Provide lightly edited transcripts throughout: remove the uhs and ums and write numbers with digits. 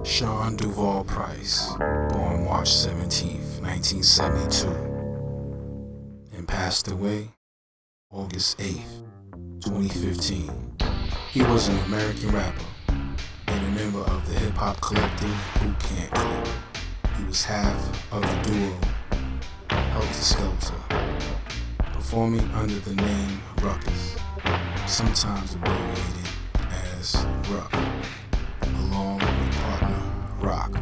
Sean Duval Price, born March 17th, 1972, and passed away August 8th, 2015. He was an American rapper and a member of the hip-hop collective Boot Camp Clique. He was half of the duo Helter Skelter, performing under the name Ruckus, sometimes abbreviated as Ruck, along with partner Rock,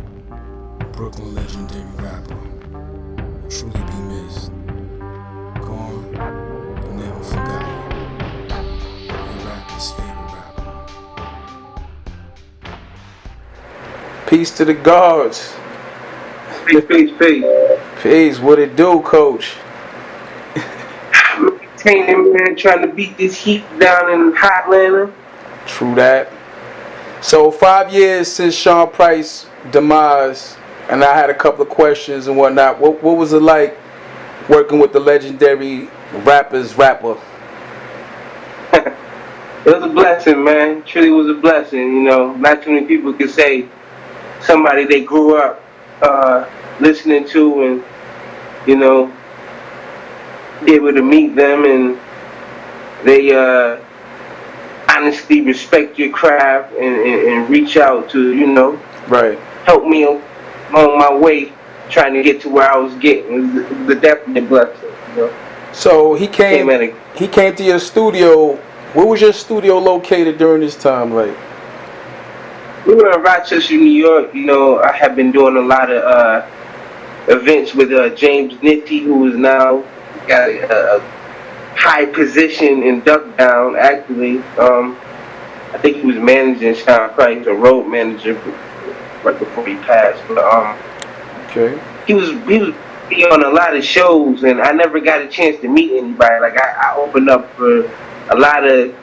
Brooklyn legendary rapper, will truly be missed. Gone, but never forgotten. Your rapper's favorite rapper. Peace to the guards. Peace. Peace. What it do, Coach? Maintaining, man, trying to beat this heat down in hot Atlanta. True that. So 5 years since Sean Price's demise, and I had a couple of questions and whatnot. What was it like working with the legendary rapper's rapper? It was a blessing, man. Truly was a blessing. You know, not too many people can say somebody they grew up listening to, and you know, be able to meet them, and they honestly respect your craft and reach out to, you know, Right. help me along my way trying to get to where I was getting. It was a definite blessing, you know. So he came to your studio. Where was your studio located during this time? Like, we were in Rochester, New York. You know, I have been doing a lot of events with James Nitti, who is now got a high position in Duck Down, actually. I think he was managing Sean Price, a road manager, right before he passed. But okay. he was on a lot of shows, and I never got a chance to meet anybody. Like I opened up for a lot of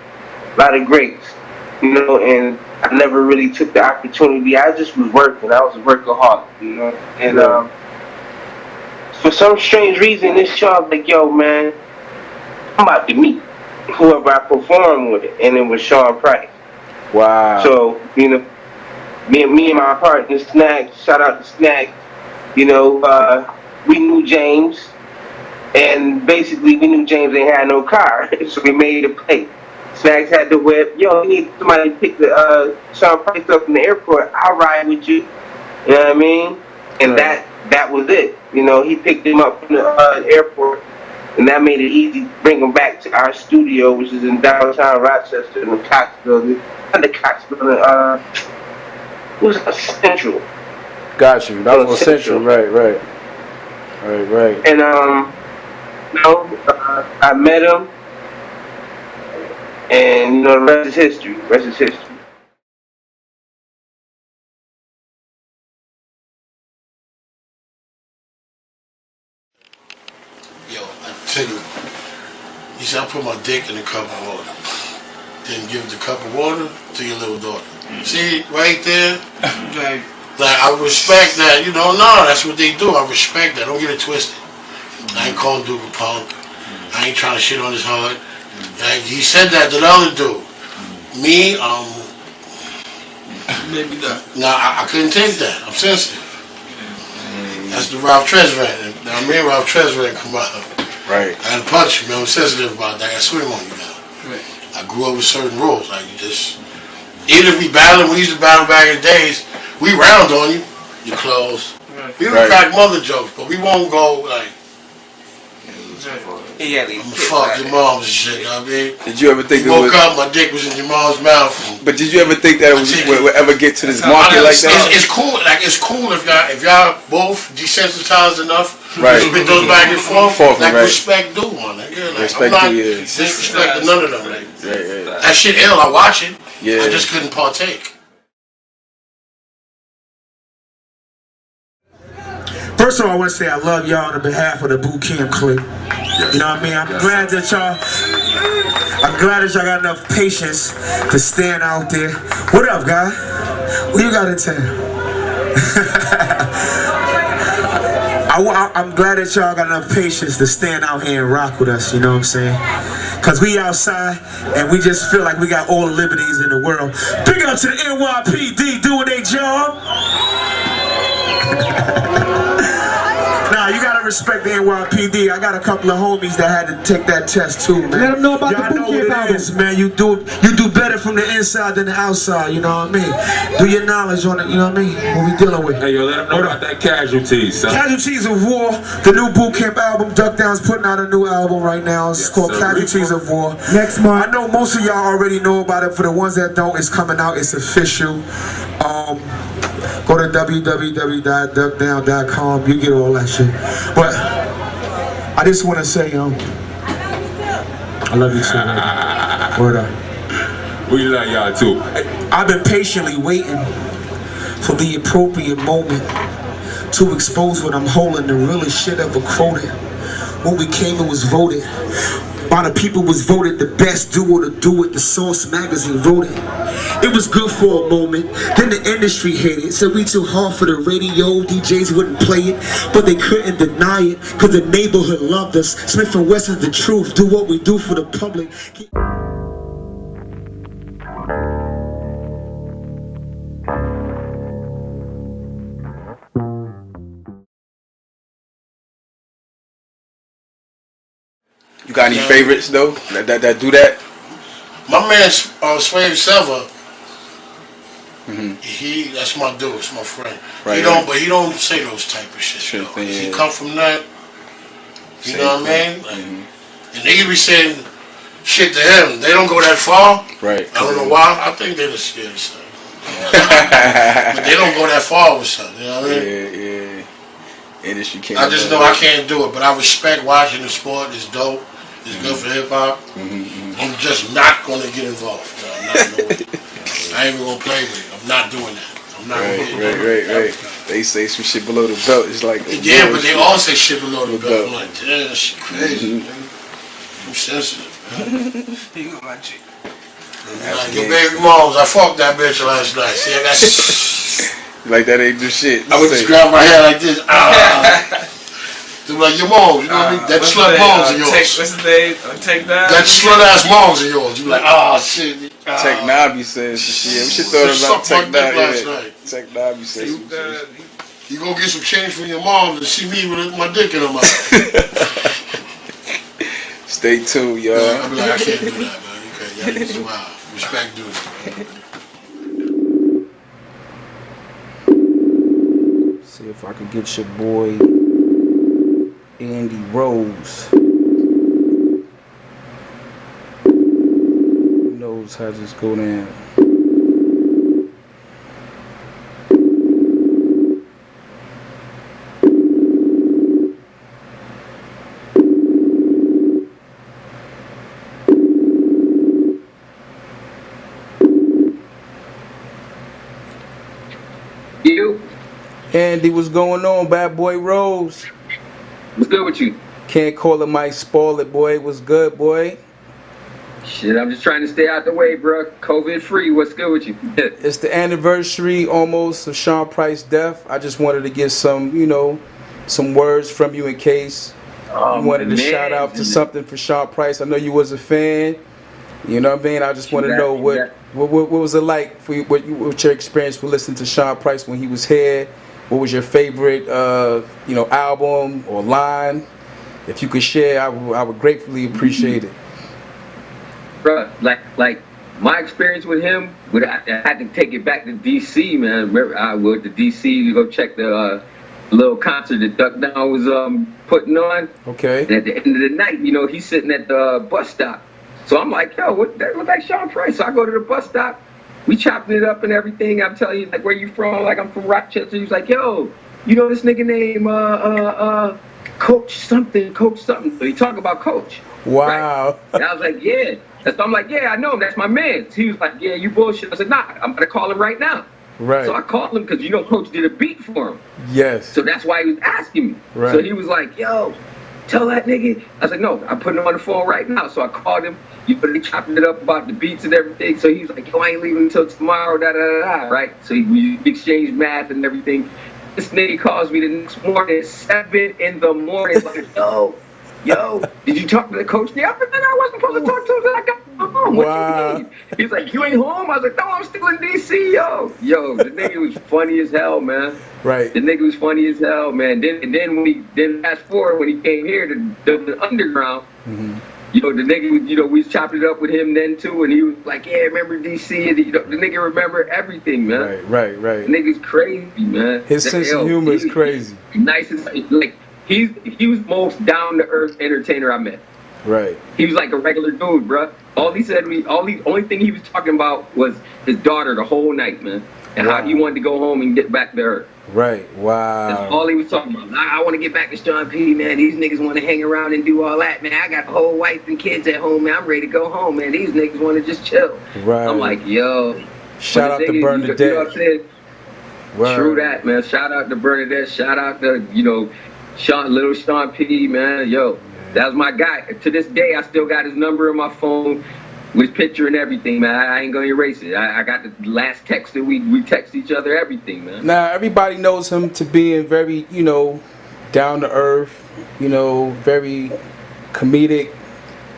greats, you know, and I never really took the opportunity. I just was working. I was a workaholic, you know, and for some strange reason, this show was like, yo, man, I'm about to meet whoever I performed with, and it was Sean Price. Wow. So, you know, me and my partner Snack, shout out to Snack, you know, we knew James, and basically we knew James ain't had no car, so we made a play. Snacks had the whip. Yo, we need somebody to pick the Sean Price up from the airport. I'll ride with you. You know what I mean? And Right. that was it. You know, he picked him up from the airport, and that made it easy to bring him back to our studio, which is in downtown Rochester, in the Cox Building. Not the Cox Building, it was Central. Got you. That was Central. Right. And, you know, I met him, and, you know, the rest is history. Yo, I tell you, he said I put my dick in a cup of water. Then give the cup of water to your little daughter. See, right there? Like, I respect that, you know, no, that's what they do. I respect that. Don't get it twisted. I ain't calling Duke a punk. I ain't trying to shit on his heart. Like, he said that to the other dude. Me, maybe not. Nah, I couldn't take that. I'm sensitive. That's the Ralph Tresvant. Now, me and Ralph Tresvant come out. Right. I had to punch you, man. I'm sensitive about that. I got swim on you now. Right. I grew up with certain rules. Like, you just, even if we battled, we used to battle back in the days, we round on you, your clothes. Right. We would crack mother jokes, but we won't go like, Yeah, I'm gonna fuck your moms and shit, you know what I mean? Did you ever think You woke up, my dick was in your mom's mouth. But did you ever think that it would ever get to this market like that? It's cool. Like, it's cool if y'all both desensitized enough. Right. To spit those back and forth. Like, right. respect due on it. Yeah, like, Respect I'm not due, yeah. disrespecting none of them. Like, Right. that shit ill. I watch it. Yeah. I just couldn't partake. First of all, I want to say I love y'all on behalf of the Boot Camp Clique. You know what I mean? I'm glad that y'all got enough patience to stand out there. What up, guy? What you got in town? I I'm glad that y'all got enough patience to stand out here and rock with us, you know what I'm saying? Because we outside and we just feel like we got all the liberties in the world. Big up to the NYPD doing their job. Nah, you gotta respect the NYPD. I got a couple of homies that had to take that test too, man. Let them know about the boot camp album. Man. You do better from the inside than the outside, you know what I mean? Do your knowledge on it, you know what I mean? What we dealing with. Hey, yo, let them know about that Casualties, son. Casualties of War, the new boot camp album. Duck Down's putting out a new album right now. It's called Casualties of War. Next month. I know most of y'all already know about it. For the ones that don't, it's coming out. It's official. Go to www.duckdown.com. You get all that shit. But I just want to say, I love you too, man. Word up. We love y'all too. I've been patiently waiting for the appropriate moment to expose what I'm holding, the realest shit ever quoted. When we came, it was voted by the people, was voted the best duo to do it. The Source magazine wrote it. It was good for a moment, then the industry hated it. Said we too hard for the radio, DJs wouldn't play it, but they couldn't deny it, cause the neighborhood loved us. Smith & Wesson's the truth, do what we do for the public. You got any favorites though that do that? My man, Swave Silver. That's my dude. It's my friend. Right, But he don't say those type of shit. Sure thing, He yeah. come from that. You know what I mean? Like, and they be saying shit to him. They don't go that far. Right. I don't know why. I think they're the scared stuff. But they don't go that far with stuff. You know what I mean? Yeah. Industry can't. I just know I can't do it, but I respect watching the sport. It's dope. It's good for hip hop. I'm just not gonna get involved. I'm not doing it. I ain't even gonna play with it. I'm not doing that. I'm not gonna get involved. Right. They say some shit below the belt. It's like yeah, but they all say shit below the belt. I'm like, yeah, that shit crazy. I'm sensitive. You know my chick. Like your baby moms, I fucked that bitch last night. See, I got. Like that ain't do shit. I would just grab my hair like this. They're like your moms, you know what I mean? That slut moms of yours. What's the name? Take that. That slut ass moms of yours. You be like, shit. Tech Nabi says some shit. We should thought about Tech Nabi. Tech Nabi says some shit. You go get some change from your mom and see me with my dick in her mouth. Stay tuned, y'all. I be like, I can't do that, man. Okay, yeah, this is wild. Respect, dude. See if I can get your boy Andy Rose. Who knows how this go down? You? Andy, what's going on, bad boy Rose? What's good with you? Can't call it, might spoil it, boy. What's good, boy? Shit, I'm just trying to stay out the way, bro. COVID free. What's good with you? It's the anniversary almost of Sean Price's death. I just wanted to get some, some words from you in case you wanted to shout out to something for Sean Price. I know you was a fan. You know what I mean? I just want to know what was it like for you, what your experience with listening to Sean Price when he was here. What was your favorite, album or line? If you could share, I would gratefully appreciate it. Bro, like my experience with him, I had to take it back to DC, man. Remember, I went to DC to go check the little concert that Duck Down was putting on. Okay. And at the end of the night, he's sitting at the bus stop. So I'm like, yo, that look like Sean Price. So I go to the bus stop. We chopping it up and everything. I'm telling you, like, where you from? Like, I'm from Rochester. He's like, yo, you know this nigga name, Coach something. So he talk about Coach. Wow. Right? And I was like, yeah. And so I'm like, yeah, I know him. That's my man. So he was like, yeah, you bullshit. I said, nah, I'm going to call him right now. Right. So I called him because, Coach did a beat for him. Yes. So that's why he was asking me. Right. So he was like, yo, tell that nigga. I was like, no, I'm putting him on the phone right now. So I called him. They chopping it up about the beats and everything. So he was like, yo, I ain't leaving until tomorrow, right? So we exchanged math and everything. This nigga calls me the next morning at 7 in the morning, like, yo, did you talk to the coach? Yeah, but then I wasn't supposed to talk to him until I got home. What you mean? He's like, you ain't home? I was like, no, I'm still in DC, yo. The nigga was funny as hell, man. Right. The nigga was funny as hell, man. Then fast forward when he came here to the underground. Mm-hmm. The nigga, we chopped it up with him then too, and he was like, yeah, remember DC? And the nigga remember everything, man. Right. The nigga's crazy, man. His sense of humor is crazy. Nicest, like, he was the most down to earth entertainer I met. Right. He was like a regular dude, bro. Only thing he was talking about was his daughter the whole night, man, and how he wanted to go home and get back to her. Right. Wow. That's all he was talking about. I want to get back to Sean P, man. These niggas want to hang around and do all that, man. I got a whole wife and kids at home, man. I'm ready to go home, man. These niggas want to just chill. Right. I'm like, yo. Shout out to Bernadette. You know what I'm saying? True that, man. Shout out to Bernadette. Shout out to, little Sean P, man. Yo, that was my guy. To this day, I still got his number in my phone with his picture and everything, man. I ain't gonna erase it. I got the last text that we text each other, everything, man. Now, everybody knows him to being very, down to earth, very comedic.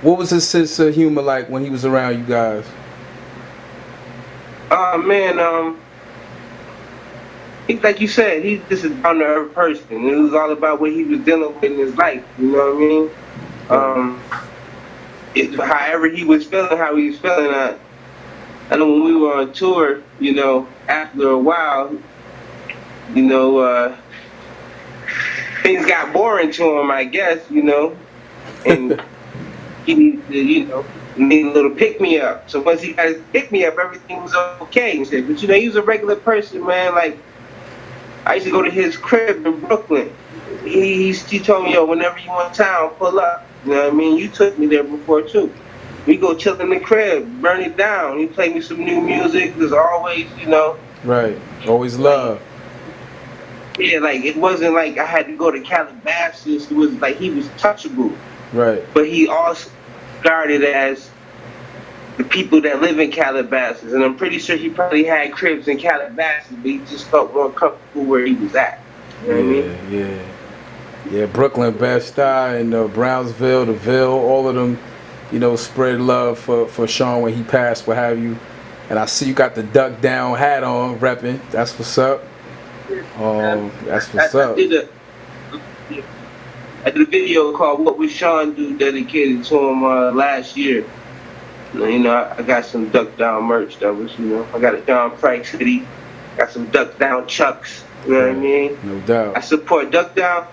What was his sense of humor like when he was around you guys? Man, like you said, he's just a down to earth person. It was all about what he was dealing with in his life. You know what I mean? However he was feeling, how he was feeling. I know when we were on tour, after a while, things got boring to him, I guess, and he needed to, need a little pick me up. So once he got his pick me up, everything was okay. He said, but he was a regular person, man. Like, I used to go to his crib in Brooklyn. He told me, yo, whenever you in town, pull up. You know what I mean? You took me there before too. We go chill in the crib, burn it down. He played me some new music. There's always, Right. Always love. Yeah, like it wasn't like I had to go to Calabasas. It was like he was touchable. Right. But he also regarded as the people that live in Calabasas, and I'm pretty sure he probably had cribs in Calabasas, but he just felt more comfortable where he was at. You know what I mean? Yeah, Brooklyn, Bed-Stuy, and Brownsville, the Ville, all of them, spread love for Sean when he passed, what have you. And I see you got the duck down hat on, repping. That's what's up. That's what's up. I did a video called "What Would Sean Do?" dedicated to him last year. I got some duck down merch that was, I got a John Price hoodie, got some duck down chucks. You know what I mean? No doubt. I support Duck Down.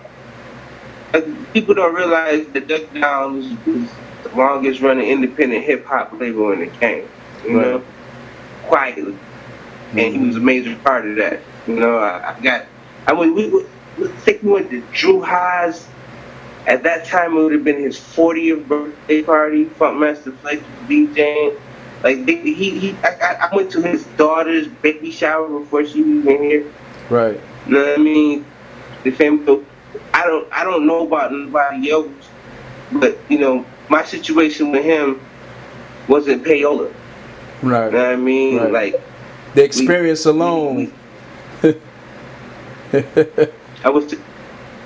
People don't realize that Duck Down is the longest running independent hip hop label in the game. You know, quietly, and he was a major part of that. We went to Drew Haas. At that time, it would have been his 40th birthday party. Funkmaster Flex was DJing. Like I went to his daughter's baby shower before she was even here. Right. You know what I mean? The family. I don't know about anybody else, but my situation with him wasn't payola. Right. You know what I mean? Right. Like the experience alone. I was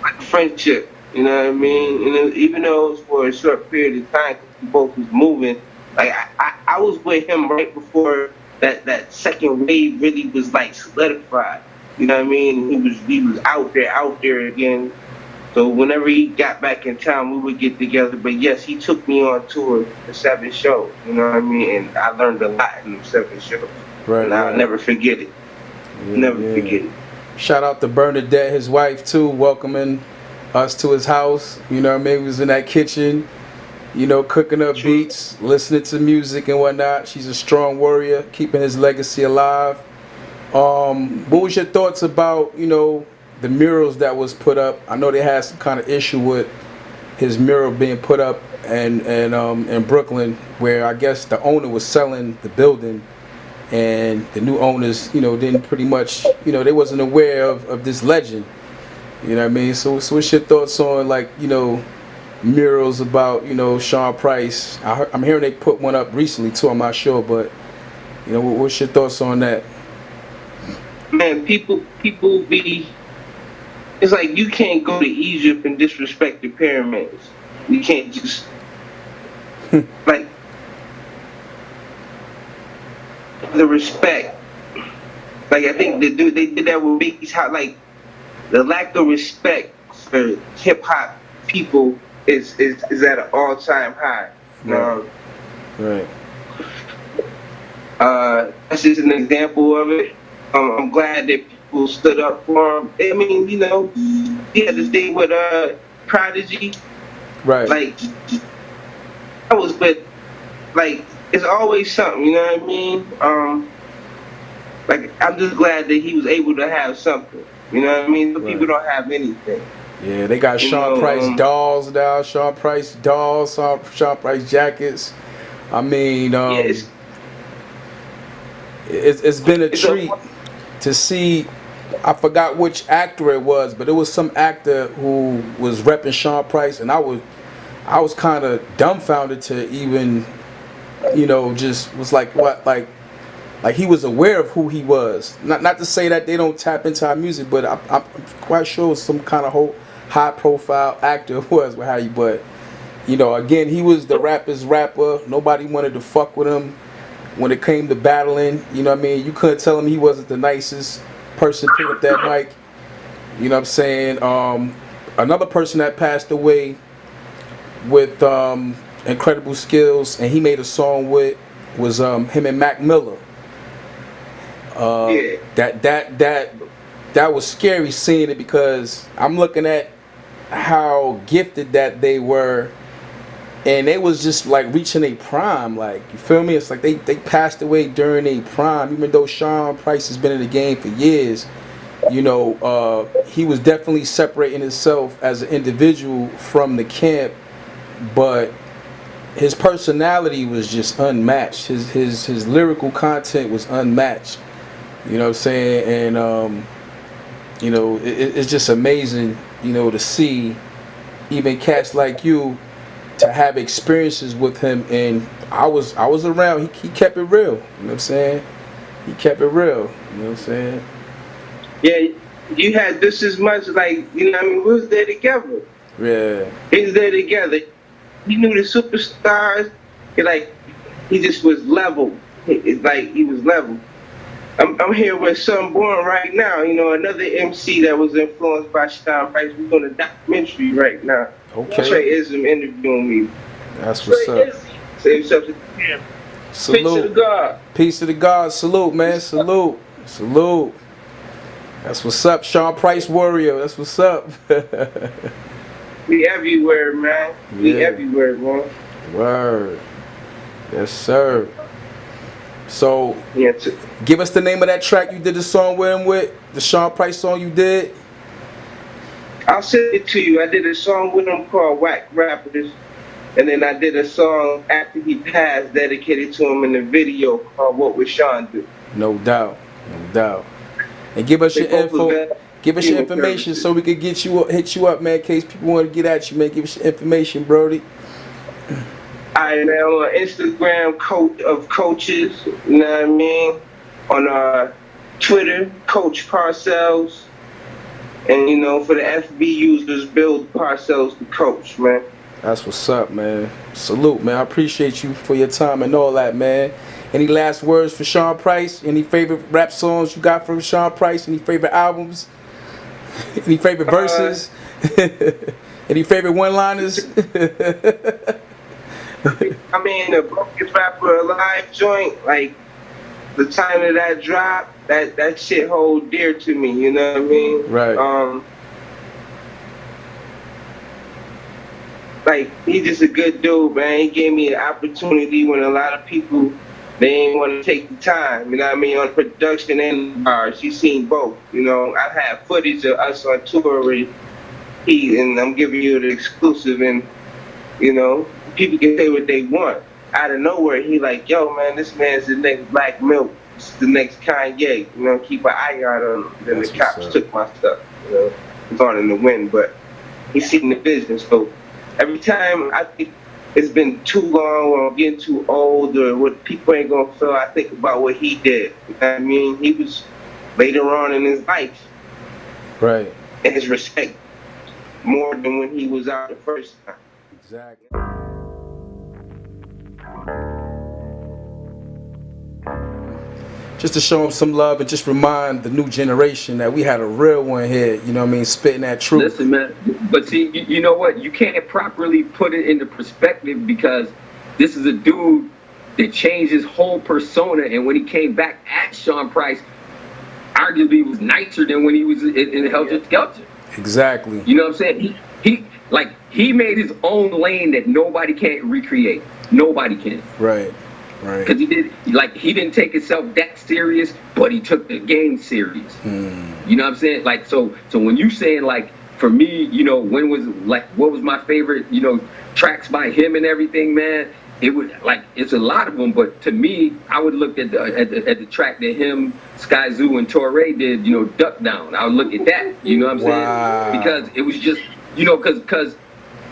like a friendship. You know what I mean? And even though it was for a short period of time, we both was moving. Like I was with him right before that second wave really was like solidified. You know what I mean? He was out there again. So whenever he got back in town, we would get together. But yes, he took me on tour for 7 shows. You know what I mean? And I learned a lot in the 7 shows. Right. And I'll never forget it. Never forget it. Shout out to Bernadette, his wife too, welcoming us to his house. You know what I mean? We was in that kitchen, cooking up beats, listening to music and whatnot. She's a strong warrior, keeping his legacy alive. What was your thoughts about, the murals that was put up? I know they had some kind of issue with his mural being put up in Brooklyn, where I guess the owner was selling the building, and the new owners, didn't pretty much, they wasn't aware of this legend. You know what I mean? So what's your thoughts on, like, murals about, Sean Price? I'm hearing they put one up recently too. I'm not sure, but what's your thoughts on that? Man, people be it's like you can't go to Egypt and disrespect the pyramids. You can't just like the respect. Like I think they did that with Biggie's how like the lack of respect for hip hop people is at an all time high. Right. Right. That's just an example of it. I'm glad that people stood up for him. I mean, you know, he had this thing with Prodigy. Right. Like that was, but like it's always something. You know what I mean? Like I'm just glad that he was able to have something. You know what I mean? Some people don't have anything. Yeah, they got Sean Price dolls now. Sean Price dolls. Sean Price jackets. I mean, it's been a treat to see. I forgot which actor it was, but it was some actor who was repping Sean Price, and I was kind of dumbfounded to even, you know, just was like what like he was aware of who he was. Not to say that they don't tap into our music, but I'm quite sure it was some kind of whole high profile actor was with how you. But you know, again, he was the rapper's rapper. Nobody wanted to fuck with him when it came to battling. You know what I mean? You couldn't tell him he wasn't the nicest person to pick up that mic. You know what I'm saying? Another person that passed away with incredible skills, and he made a song with was him and Mac Miller. That was scary seeing it, because I'm looking at how gifted that they were, and they was just like reaching a prime. Like, you feel me? It's like they passed away during a prime, even though Sean Price has been in the game for years. You know, he was definitely separating himself as an individual from the camp, but his personality was just unmatched. His lyrical content was unmatched. You know what I'm saying? And you know, it's just amazing, you know, to see even cats like you to have experiences with him. And I was around. He kept it real. You know what I'm saying? He kept it real. You know what I'm saying? Yeah, you had just as much, like, you know what I mean? We was there together. Yeah. He was there together. He knew the superstars. He just was level. It's like he was level. I'm here with Sunborn right now. You know, another MC that was influenced by Sean Price. We're doing a documentary right now. Okay. Trey Ism interviewing me. That's what's up. Say what's up to him. Salute. Peace to the God. Peace to the God. Salute, man. Salute. Salute. That's what's up, Sean Price Warrior. That's what's up. We everywhere, man. We everywhere, man. Word. Yes, sir. So, give us the name of that track you did the song with him with, the Sean Price song you did. I'll send it to you. I did a song with him called Whack Rappers, and then I did a song after he passed dedicated to him in the video called What Would Sean Do? No doubt. No doubt. And give us your info. Give us your information so we could hit you up, man, in case people want to get at you, man. Give us your information, Brody. Alright, man, on Instagram, Coach of Coaches, you know what I mean? On Twitter, Coach Parcells. And, you know, for the FB users, build Parcells the coach, man. That's what's up, man. Salute, man. I appreciate you for your time and all that, man. Any last words for Sean Price? Any favorite rap songs you got from Sean Price? Any favorite albums? Any favorite verses? Any favorite one-liners? I mean, the Brokest Rapper Alive joint, like, the time that dropped, that shit hold dear to me, you know what I mean? Right. Like, he's just a good dude, man. He gave me an opportunity when a lot of people, they ain't want to take the time, you know what I mean, on production and bars. He's seen both, you know. I've had footage of us on tour already, and I'm giving you the exclusive, and, you know, people can say what they want. Out of nowhere, he like, yo, man, this man's the next Black Milk, the next Kanye, you know, keep an eye out on him. Then the cops took my stuff, you know, it's on in the wind, but he's seen the business. So every time I think it's been too long or I'm getting too old or what people ain't gonna feel, I think about what he did. You know what I mean? He was later on in his life. Right. and his respect more than when he was out the first time. Exactly. Just to show him some love and just remind the new generation that we had a real one here, you know what I mean, spitting that truth. Listen, man, but see, you know what? You can't properly put it into perspective because this is a dude that changed his whole persona, and when he came back at Sean Price, arguably was nicer than when he was in Helter Skelter. Exactly. You know what I'm saying? He made his own lane that nobody can recreate. Nobody can. Right. Right. Because he didn't take himself that serious, but he took the game serious. You know what I'm saying? Like, so when you saying, like, for me, you know, what was my favorite, you know, tracks by him and everything, man? It was like, it's a lot of them, but to me, I would look at the track that him, Sky Zoo, and Torre did, you know, Duck Down. I would look at that, you know what I'm saying? Because it was just, you know, because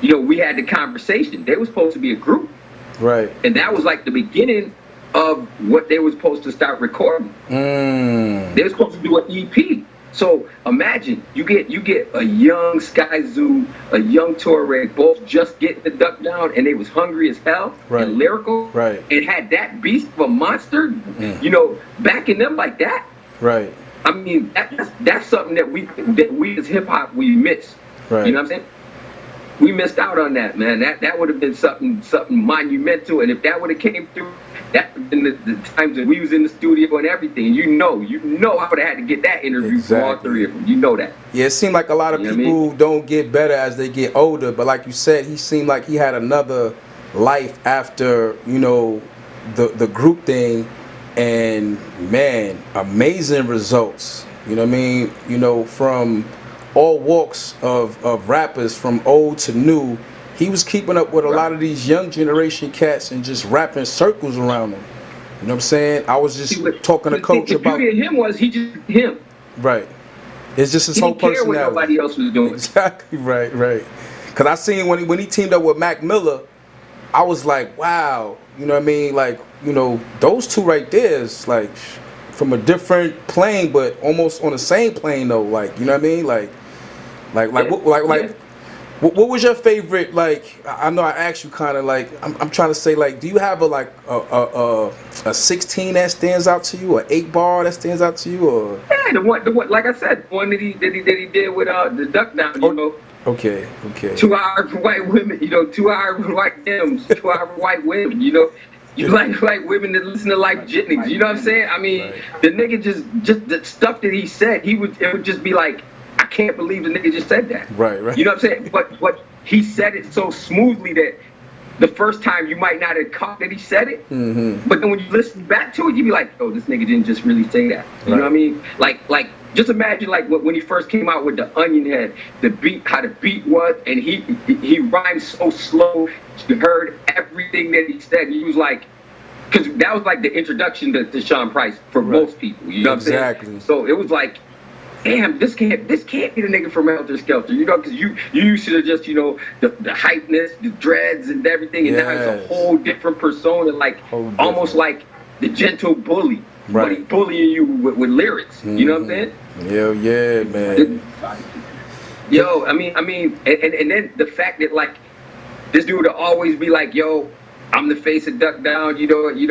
you know, we had the conversation. They were supposed to be a group. Right. And that was like the beginning of what they were supposed to start recording. They were supposed to do an EP. So imagine you get a young Sky Zoo, a young Torre, both just getting the Duck Down, and they was hungry as hell and lyrical. Right. And had that beast of a monster, you know, backing them like that. Right. I mean, that's something that we as hip hop we miss. Right. You know what I'm saying? We missed out on that, man. That would have been something monumental. And if that would have came through, that would have been the times that we was in the studio and everything. You know, I would have had to get that interview from all three of them. You know that. Yeah, it seemed like a lot of people don't get better as they get older. But like you said, he seemed like he had another life after, you know, the group thing. And man, amazing results. You know what I mean? You know, from all walks of rappers, from old to new, he was keeping up with a lot of these young generation cats and just rapping circles around them. You know what I'm saying? I was just talking to Coach about. The beauty of him was he just him. Right. It's just his whole personality. He didn't care what nobody else was doing. Exactly. Right. Right. Because I seen when he teamed up with Mac Miller, I was like, wow. You know what I mean? Like, you know, those two right there is like from a different plane, but almost on the same plane though. Like, you know what I mean? What was your favorite? Like, I know I asked you kind of like, I'm trying to say, like, do you have a 16 that stands out to you, or 8 bar that stands out to you, or? Yeah, the one, like I said, one that he did with the Duck Down, you know. Okay. 2 hours for white women, you know, 2 hours for white M's, 2 hours for white women, you know. You like women that listen to Life Jennings, you know what I'm saying? I mean, the nigga just the stuff that he said, it would just be like, I can't believe the nigga just said that. Right. You know what I'm saying? But he said it so smoothly that the first time you might not have caught that he said it. But then when you listen back to it, you be like, oh, this nigga didn't just really say that. You know what I mean? Like just imagine like when he first came out with the Onion Head, the beat, how the beat was, and he rhymed so slow. You heard everything that he said. He was like, because that was like the introduction to Sean Price for most people. You know what I'm saying? Exactly. So it was like, damn, this can't be the nigga from Helter Skelter, you know, because you used to just, you know, the hypeness, the dreads and everything, and now it's a whole different persona, like almost like the gentle bully, but he bullying you with lyrics, you know what I'm saying? Yeah, man. Yo, I mean, and then the fact that like this dude would always be like, yo, I'm the face of Duck Down, you know. He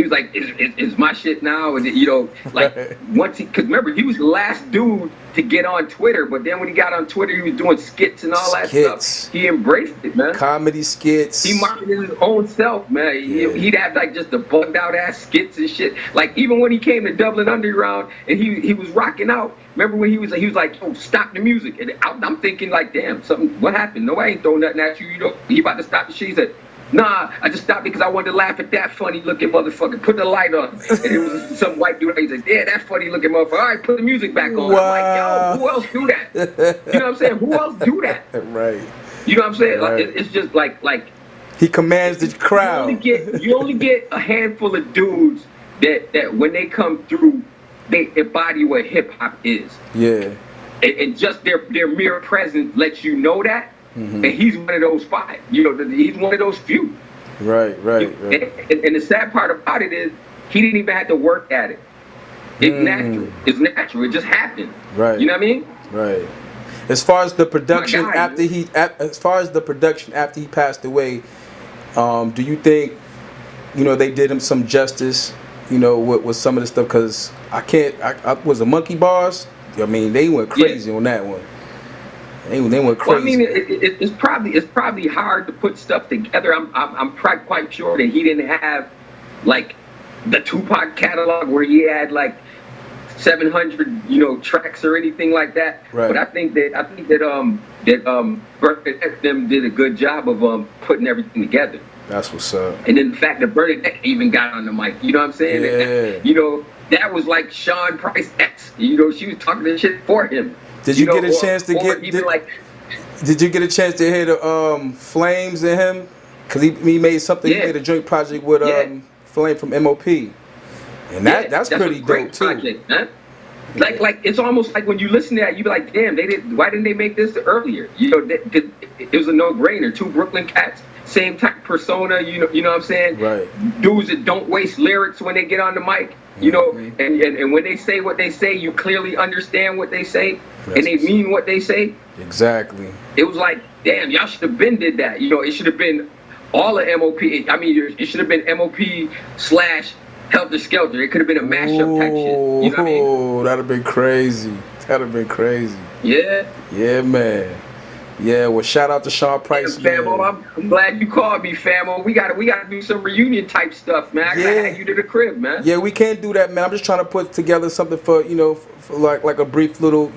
was like, it's my shit now, and you know, like once because remember he was the last dude to get on Twitter, but then when he got on Twitter, he was doing skits and all that stuff. He embraced it, man. Comedy skits. He marketed his own self, man. He'd have like just the bugged out ass skits and shit. Like even when he came to Dublin Underground and he was rocking out. Remember when he was like, oh, stop the music, and I'm thinking like, damn, what happened? No, I ain't throwing nothing at you. You know, he about to stop the shit. He said, nah, I just stopped because I wanted to laugh at that funny looking motherfucker. Put the light on. And it was some white dude. He said, yeah, that funny looking motherfucker. All right, put the music back on. Wow. I'm like, yo, who else do that? You know what I'm saying? Who else do that? Right. You know what I'm saying? Like, it's just like he commands the crowd. You only get a handful of dudes that when they come through, they embody what hip hop is. Yeah. And just their mere presence lets you know that. And he's one of those 5. You know, he's one of those few. Right. And the sad part about it is he didn't even have to work at it. It's natural. It's natural. It just happened. Right. You know what I mean? Right. As far as the production My guy, after he passed away, do you think, they did him some justice, with some of the stuff? Because I was a Monkey Bars. I mean, they went crazy on that one. They went crazy. Well, I mean, it's probably hard to put stuff together. I'm quite sure that he didn't have like the Tupac catalog where he had like 700 tracks or anything like that. Right. But I think that Bernadette them did a good job of putting everything together. That's what's up. And then the fact that Bernadette even got on the mic, you know what I'm saying? Yeah. That was like Sean Price X. She was talking this shit for him. Did you get a chance to Did you get a chance to hear the Flames in him? Because he made something. Yeah. He made a joint project with Flame from MOP, and that's pretty dope too. Project, huh? Like it's almost like when you listen to that, you be like, damn, why didn't they make this earlier? It was a no-brainer. Two Brooklyn cats, same type persona. You know what I'm saying? Right. Dudes that don't waste lyrics when they get on the mic. And when they say what they say, you clearly understand what they say, and they mean what they say. Exactly. It was like, damn, y'all should have been did that. It should have been all of MOP. I mean, it should have been MOP / Helter Skelter. It could have been a mashup type shit. You know what I mean? Oh, that'd have been crazy. That'd have been crazy. Yeah. Yeah, man. Yeah, well, shout out to Sean Price, man. Famo, I'm glad you called me, Famo. We gotta do some reunion type stuff, man. I gotta have you to the crib, man. Yeah, we can't do that, man. I'm just trying to put together something for for like a brief little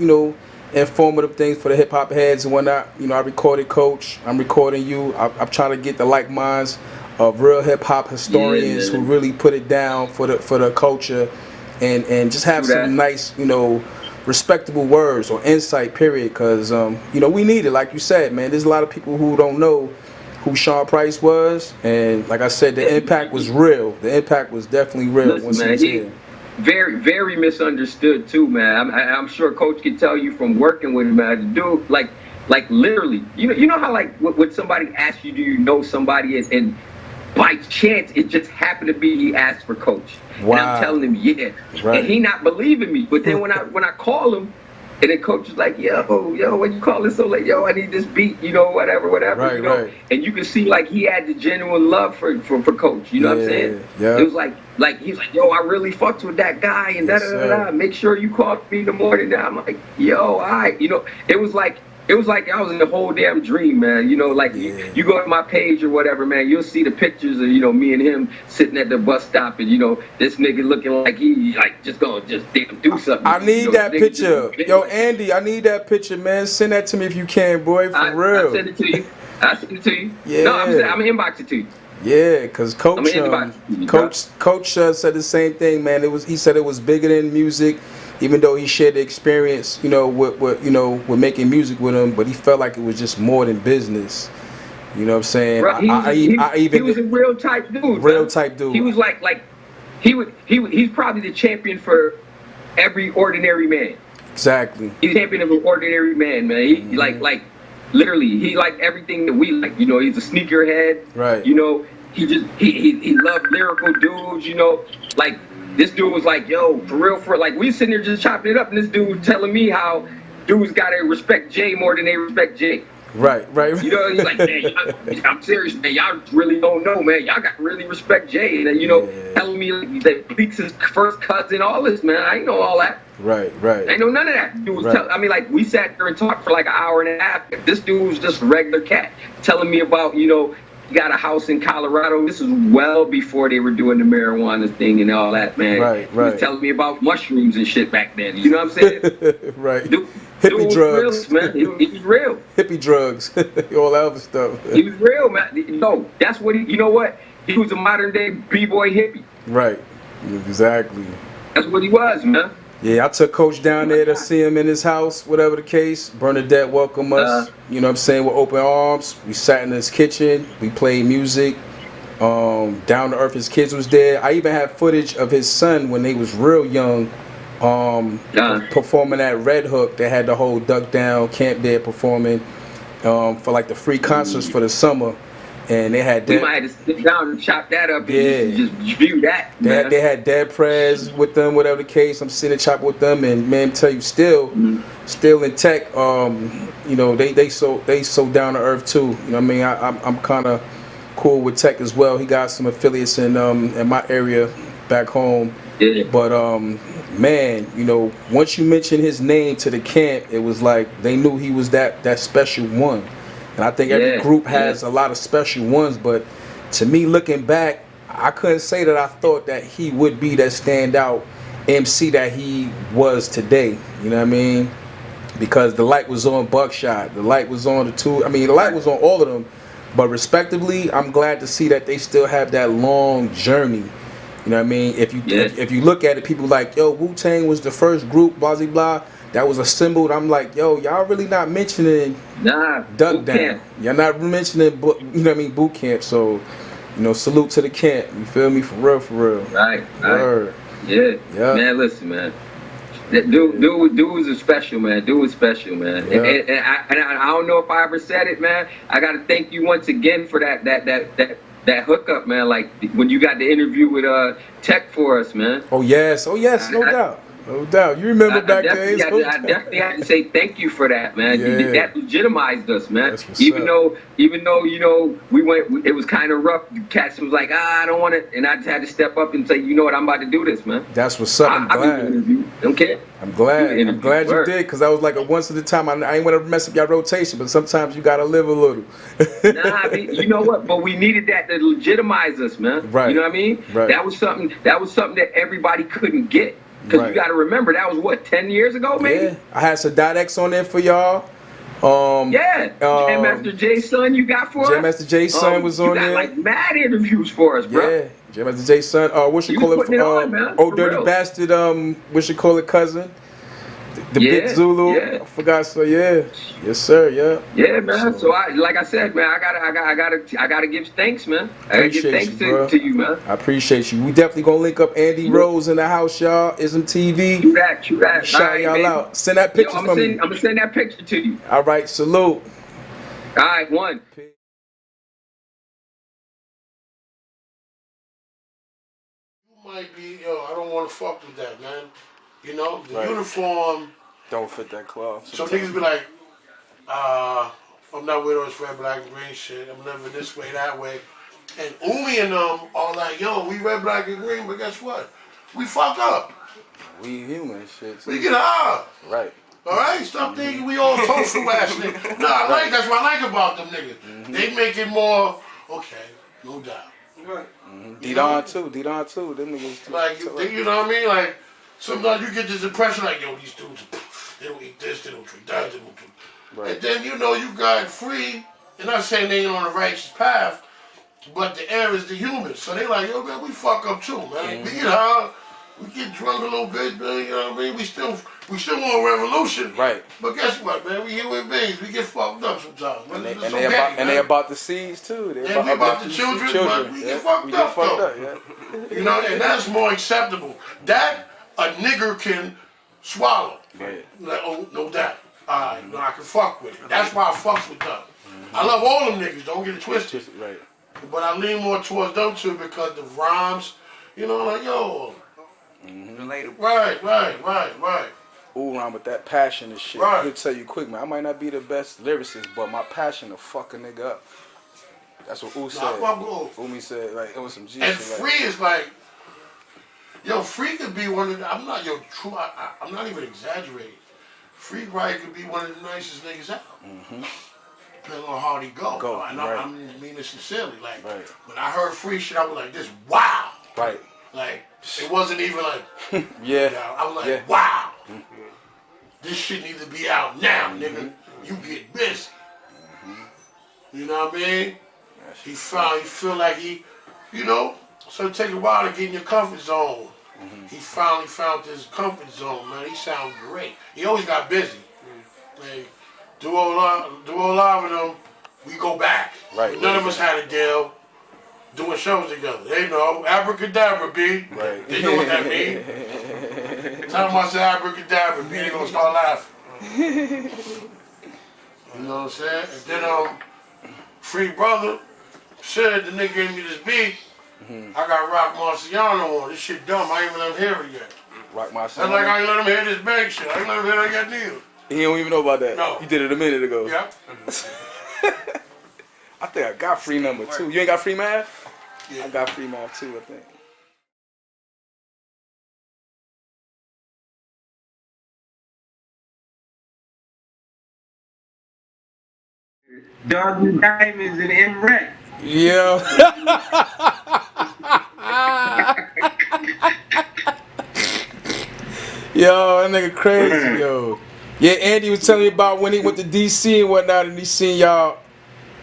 informative things for the hip hop heads and whatnot. I recorded Coach. I'm recording you. I'm trying to get the like minds of real hip hop historians who really put it down for the culture, and just have some nice respectable words or insight, period, because we need it. Like you said, man, there's a lot of people who don't know who Sean Price was, and like I said, the impact was real. The impact was definitely real. Listen, man, he very, very misunderstood too, man. I'm sure Coach can tell you from working with him, man. The dude, like literally, you know how like when somebody asks you, do you know somebody, and by chance it just happened to be he asked for Coach. Wow. And I'm telling him, yeah. Right. And he not believing me. But then when I call him, and then Coach is like, yo, when you call it so late, yo, I need this beat, whatever. Right, right. And you can see like he had the genuine love for Coach. You know what I'm saying? Yeah. It was like he's like, yo, I really fucked with that guy, and da. Make sure you call me in the morning. Now I'm like, yo, all right. It was like I was in the whole damn dream, man. You go to my page or whatever, man, you'll see the pictures of, me and him sitting at the bus stop, and, this nigga looking like he, just gonna damn do something. I need that picture. Yo, Andy, I need that picture, man. Send that to me if you can, boy, for real. I'll send it to you. Yeah. No, I'm gonna inbox it to you. Yeah, because Coach said the same thing, man. He said it was bigger than music. Even though he shared the experience, with making music with him, but he felt like it was just more than business. You know what I'm saying? Right. He was a real type dude. Real type dude. He was he's probably the champion for every ordinary man. Exactly. He's the champion of an ordinary man, man. He like literally, he liked everything that we like. He's a sneakerhead. Right. He loved lyrical dudes. This dude was like, yo, for real, we sitting there just chopping it up, and this dude was telling me how dudes gotta respect Jay more than they respect Jay. Right. He's like, man, I'm serious, man. Y'all really don't know, man. Y'all got to really respect Jay. And telling me that Bleak's his first cousin, all this, man. I ain't know all that. Right. I ain't know none of that. Dude was we sat there and talked for like an hour and a half. This dude was just a regular cat telling me about, he got a house in Colorado. This was well before they were doing the marijuana thing and all that, man. Right. He was telling me about mushrooms and shit back then. You know what I'm saying? Right. Hippie drugs. Real, man. He was real. Hippie drugs. All that other stuff. He was real, man. No, that's what you know what? He was a modern day B-boy hippie. Right. Exactly. That's what he was, man. Yeah, I took Coach down there to see him in his house, whatever the case. Bernadette welcomed us, with open arms. We sat in his kitchen. We played music. Down to Earth, his kids was there. I even had footage of his son when they was real young, performing at Red Hook. They had the whole Duck Down camp there performing for like the free concerts for the summer. and they had We might have to sit down and chop that up and just view that, man. They had Dead Prez with them, whatever the case. I'm sitting chop with them, and man, tell you still in tech. You know, they so down to earth too. You know what I mean? I'm kind of cool with tech as well. He got some affiliates in my area back home. Yeah. But man, you know, once you mention his name to the camp, it was like they knew he was that special one. And I think every group has a lot of special ones, but to me, looking back, I couldn't say that I thought that he would be that standout MC that he was today. You know what I mean? Because the light was on Buckshot, the light was on the light was on all of them. But respectively, I'm glad to see that they still have that long journey. You know what I mean? If you look at it, people like, yo, Wu-Tang was the first group, blah, blah, blah. That was a symbol. I'm like, yo, y'all really not mentioning Duck Down. Y'all not mentioning, you know what I mean, boot camp. So, you know, salute to the camp. You feel me? For real, for real. Right. Yeah. Man, listen, man. Dude was a special, man. Dude was special, man. Yeah. And I don't know if I ever said it, man. I got to thank you once again for that hookup, man. Like when you got the interview with Tech for us, man. Oh yes, no doubt. No doubt. You remember back then. I definitely had to say thank you for that, man. Yeah. That legitimized us, man. Even up. though, you know, it was kind of rough. The cats was like, I don't want it. And I just had to step up and say, you know what, I'm about to do this, man. That's what's up. I'm glad. Don't care. I'm glad you did, because I was like a once at a time. I ain't want to mess up your rotation, but sometimes you got to live a little. Nah, I mean, you know what? But we needed that to legitimize us, man. Right. You know what I mean? Right. That was something that everybody couldn't get. Because you got to remember, that was what, 10 years ago, maybe? Yeah. I had some X on there for y'all. Jam Master J's son you got for us? Jam Master J's son was on there. You got like mad interviews for us, bro. Yeah. Jam Master J's son. What you call it? Old Dirty real. Bastard, what you call it, cousin? The Big Zulu. Yeah. I forgot. So yeah. Yes, sir. Yeah. Yeah, man. So like I said, man, I gotta give thanks, man. I gotta give thanks to you, man. I appreciate you. We definitely gonna link up Andy Rose in the house, y'all. Ism TV. True that. Shout y'all out. Send that picture from me. I'm gonna send that picture to you. All right. Salute. All right. One. You might be, I don't want to fuck with that, man. You know, the uniform don't fit that cloth. So niggas be like, I'm not with all this red, black, and green shit. I'm living this way, that way. And Umi and them are like, yo, we red, black, and green, but guess what? We fuck up. We human shit. We get high. Right. All right? Stop thinking we all tofu ass niggas. No, that's what I like about them niggas. They make it more, okay, no doubt. Right. D-Don too. Them niggas too. Like, you know what I mean? Like, sometimes you get this impression like, yo, these dudes, they don't eat this, they don't drink that, they don't do. Right. And then, you know, you got free, and not saying they ain't on the righteous path, but the air is the human. So they like, yo, man, we fuck up too, man. We get high, we get drunk a little bit, man, you know what I mean? We still want revolution. Right. But guess what, man? We human beings, we get fucked up sometimes. And they about the seeds too. They about the children, but we get fucked up though. You know, and that's more acceptable. That a nigger can swallow. Right. Like, oh, no doubt. I can fuck with it. That's why I fucks with them. I love all them niggas, don't get it twisted. Right. But I lean more towards them two because the rhymes, you know, like, yo. Relatable. Right. Ooh, rhyme with that passion and shit. Right. I'll tell you quick, man, I might not be the best lyricist, but my passion to fuck a nigga up. That's what Ooh said. Umi said, like, it was some G and shit. Free is like, yo, Free could be one of the, I'm not even exaggerating. Free probably could be one of the nicest niggas out. Depending on how he go. I mean it sincerely. Like, when I heard Free shit, I was like, this, wow. Right. Like, it wasn't even like, I was like, wow. This shit needs to be out now, nigga. You get busy. You know what I mean? He feel like he, you know, so it take a while to get in your comfort zone. He finally found his comfort zone, man. He sounds great. He always got busy. Like, Duo Live and them, we go back. Right. None of us had a deal doing shows together. They know. Abracadabra, B. Right. They know what that means. Tell them I say abracadabra, B. They gonna start laughing. You know what I'm saying? And then, Free Brother, said the nigga gave me this beat. I got Rock Marciano on. This shit dumb. I ain't even let him hear it yet. Rock Marciano. That's like I ain't let him hear this bang shit. I ain't let him hear that yet neither. He don't even know about that. No. You did it a minute ago. Yep. I think I got free number 2. You ain't got free math? Yeah. I got free math too, I think. Doggy Diamonds and M-Rec. Yeah. Yo, that nigga crazy, yo. Yeah, Andy was telling me about when he went to DC and whatnot, and he seen y'all,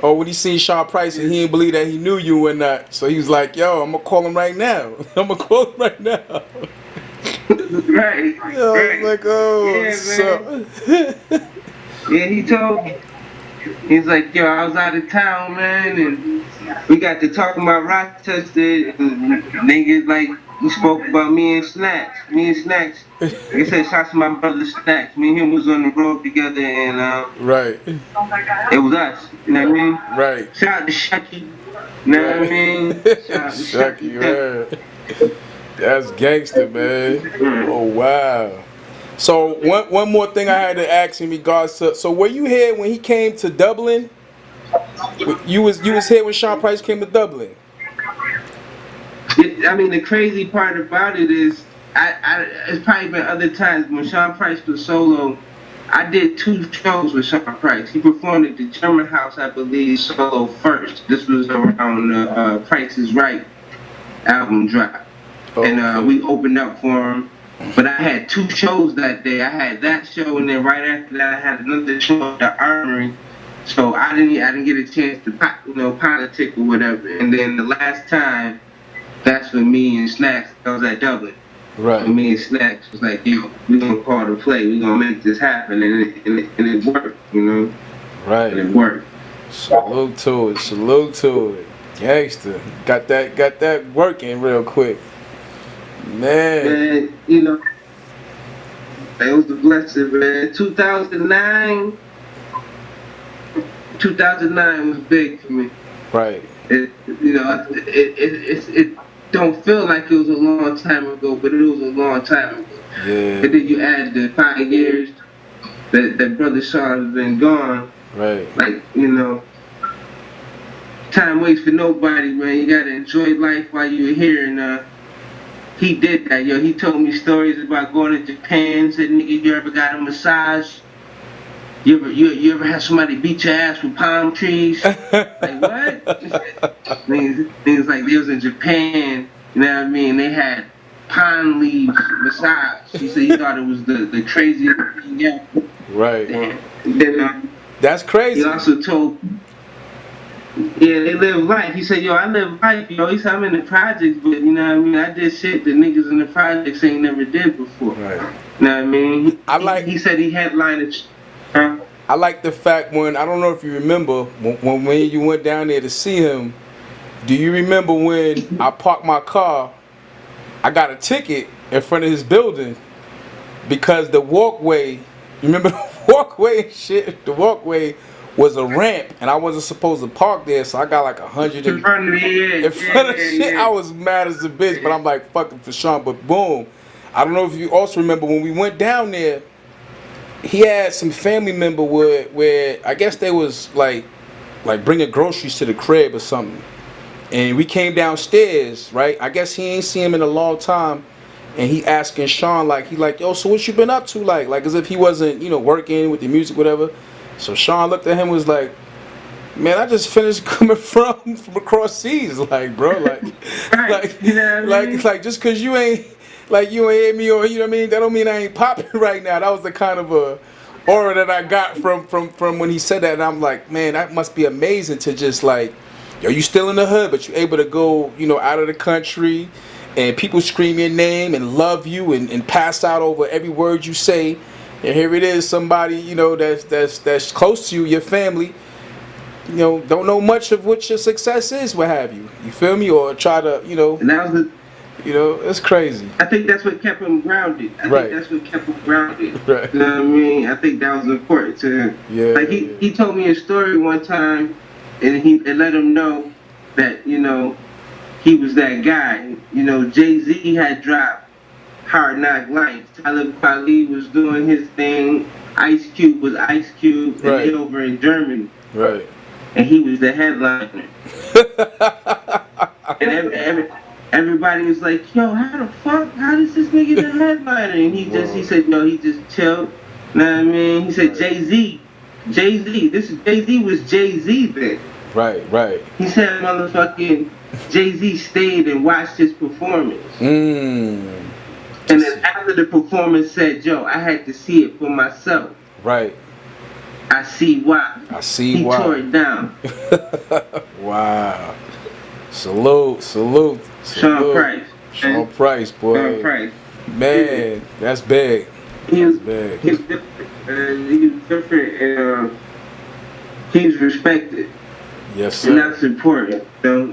or when he seen Sean Price, and he didn't believe that he knew you and that. So he was like, yo, I'm gonna call him right now. I'm gonna call him right now. Right. Yo, I Right. was like, oh, Yeah, so. Yeah, he told me. He's like, yo, I was out of town, man, and we got to talking about Rochester, and niggas like, we spoke about me and Snacks. Like I said, shout to my brother Snacks. Me and him was on the road together, and Right. it was us. You know what I mean? Right. Shout out to Shucky. You know what I mean? Shout out to Shucky, Shucky. man. That's gangster, man. Oh, wow. So one more thing I had to ask in regards to, so were you here when he came to Dublin? You was here when Sean Price came to Dublin? I mean, the crazy part about it is, it's probably been other times when Sean Price was solo. I did 2 shows with Sean Price. He performed at the German House, I believe, solo first. This was around Price is Right album drop. Okay. And we opened up for him. But I had 2 shows that day. I had that show, and then right after that, I had another show at the Armory. So I didn't get a chance to politic or whatever. And then the last time, that's when me and Snacks, I was at Dublin. Right. And me and Snacks was like, yo, we gonna call the play. We gonna make this happen, and it worked, you know. Right. And it worked. Salute to it. Salute to it. Gangster. Got that working real quick. Man, you know, that was the blessing, man. 2009 was big for me. Right. It don't feel like it was a long time ago, but it was a long time ago. Yeah. And then you add the 5 years that Brother Sean has been gone. Right. Like, you know, time waits for nobody, man. You gotta enjoy life while you're here, and he did that, yo. He told me stories about going to Japan. Said, nigga, you ever got a massage? You ever had somebody beat your ass with palm trees? Like, what? Things like they was in Japan, you know what I mean? They had pine leaves massage. He said he thought it was the craziest thing ever. Right. And then that's crazy. He also told, yeah, they live life. He said, yo, I live life, yo. He said, I'm in the projects, but you know what I mean? I did shit that niggas in the projects ain't never did before. Right. You know what I mean? He said he headlined it. I like the fact when, I don't know if you remember, when you went down there to see him, do you remember when I parked my car, I got a ticket in front of his building because the walkway, you remember the walkway and shit? The walkway was a ramp and I wasn't supposed to park there, so I got like 100 in front of me, in front of shit. I was mad as a bitch, but I'm like, fucking for Sean, but boom. I don't know if you also remember when we went down there, he had some family member where I guess they was like bringing groceries to the crib or something, and we came downstairs, right? I guess he ain't seen him in a long time, and he asking Sean he like, yo, so what you been up to, like as if he wasn't, you know, working with the music, whatever. So Sean looked at him and was like, man, I just finished coming from across seas, like, bro, like, right. You know what I mean? like just cause you ain't hear me, or you know what I mean, that don't mean I ain't popping right now. That was the kind of a aura that I got from when he said that, and I'm like, man, that must be amazing to just like, yo, you still in the hood, but you're able to go, you know, out of the country, and people scream your name and love you and pass out over every word you say, and here it is, somebody, you know, that's close to you, your family, you know, don't know much of what your success is, what have you. You feel me? Or try to, you know. And that was you know, it's crazy. I think that's what kept him grounded. I right. think that's what kept him grounded. Right. You know what I mean? I think that was important to him. Yeah. Like he told me a story one time, and it let him know that, you know, he was that guy. You know, Jay-Z had dropped Hard Knock Life. Talib Kweli was doing his thing. Ice Cube was Ice Cube, and they over in Germany. Right. And he was the headliner. And everybody was like, yo, how the fuck? How does this nigga the headliner? And he said, yo, he just chilled. Know what I mean? He said, Jay-Z, Jay-Z was Jay-Z then. Right. He said, motherfucking Jay-Z stayed and watched his performance. And then after the performance said, yo, I had to see it for myself. Right. I see why. He tore it down. Wow. Salute. Sean Price, boy. Sean Price. Man, that's big. He was big. He was different, and he was respected. Yes, sir. And that's important. So,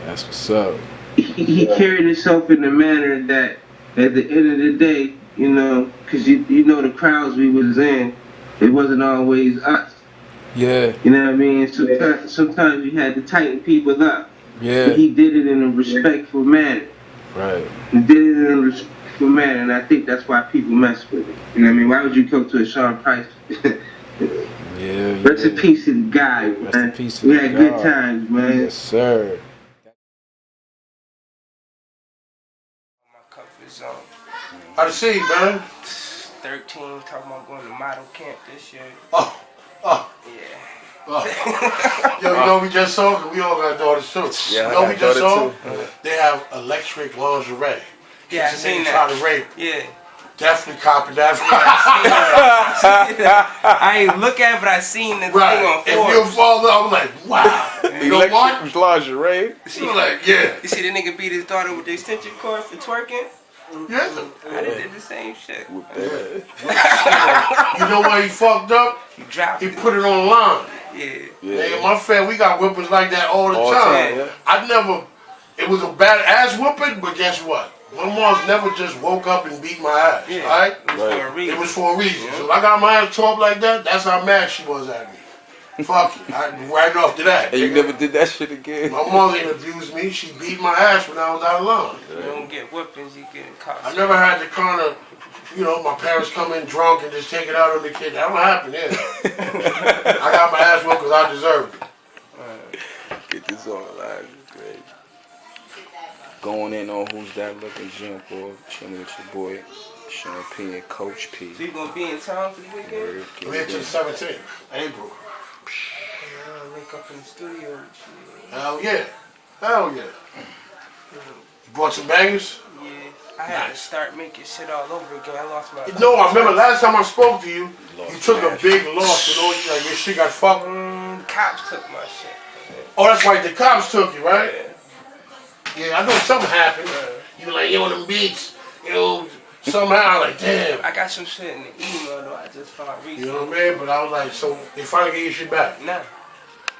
that's what's up. He carried himself in a manner that, at the end of the day, you know, because you know the crowds we was in, it wasn't always us. Yeah. You know what I mean? Sometimes you had to tighten people up. Yeah. But he did it in a respectful manner. Right. He did it in a respectful manner, and I think that's why people mess with it. You know what I mean? Why would you go to a Sean Price? Yeah. Rest in peace to the guy, man. Rest in peace to we the had guy. good times, man. Yes, sir. My comfort zone. How to see, man? 13, talking about going to model camp this year. Oh. Yeah. Yo, you know we just saw? Cause we all got daughters too. Yeah, you know we just saw? too. They have electric lingerie. Yeah, I seen that. Try to rape. Yeah. Definitely copied that. I ain't look at it, but I seen the thing on Forbes. If you're a father, I'm like, wow. You know what? Lingerie. You're like, yeah. You see the nigga beat his daughter with the extension cord for twerking? Yeah. I did the same shit. You know why he fucked up? He put it online. Yeah. My family, we got whippers like that all the time. Yeah. I never, it was a bad ass whipping, but guess what? My mom's never just woke up and beat my ass, right? It was for a reason. So if I got my ass tore up like that, that's how mad she was at me. Fuck it. Right off to that. And you never did that shit again? My mom didn't abuse me. She beat my ass when I was out of line. You don't get whippings, you get caught. I never had the kind of, you know, my parents come in drunk and just take it out on the kid. That don't happen here. I got my ass whooped because I deserved it. Get this on live. Great. Going in on Who's That Looking Jump, boy. Chilling with your boy, Sean P and Coach P. So you gonna be in town for the weekend? We're into the 17th, April. Link up in the studio with you. Hell yeah. Hell yeah. You brought some bangers? Yeah. I had to start making shit all over again. I lost my... No, I remember last time I spoke to you, you took a big loss. You know, like your shit got fucked. Cops took my shit. Oh, that's right. The cops took you, right? Yeah, I know something happened. You were like, yo, them beats, you know, somehow, like, damn. I got some shit in the email, though. I just found recently. You know what I mean? But I was like, so they finally get your shit back? Nah.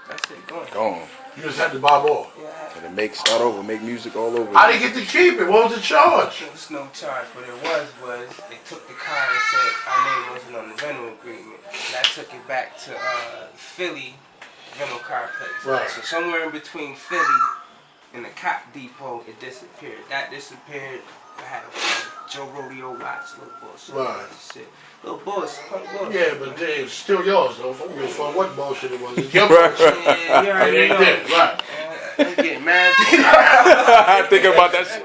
That shit gone. Gone. You just had to bob off. Yeah. And to start over, make music all over. I didn't get to keep it. What was the charge? There was no charge. What it was they took the car and said our name wasn't on the rental agreement. And I took it back to Philly rental car place. Right. So somewhere in between Philly and the cop depot, it disappeared. That disappeared. I had a Joe Rodeo watch, little bullshit. Right. Shit. Little bullshit. Yeah, but it's still yours, though. I don't give a fuck what bullshit it was. It's your bullshit. Yeah, you already know. Right. I'm getting mad. Thinking about that shit.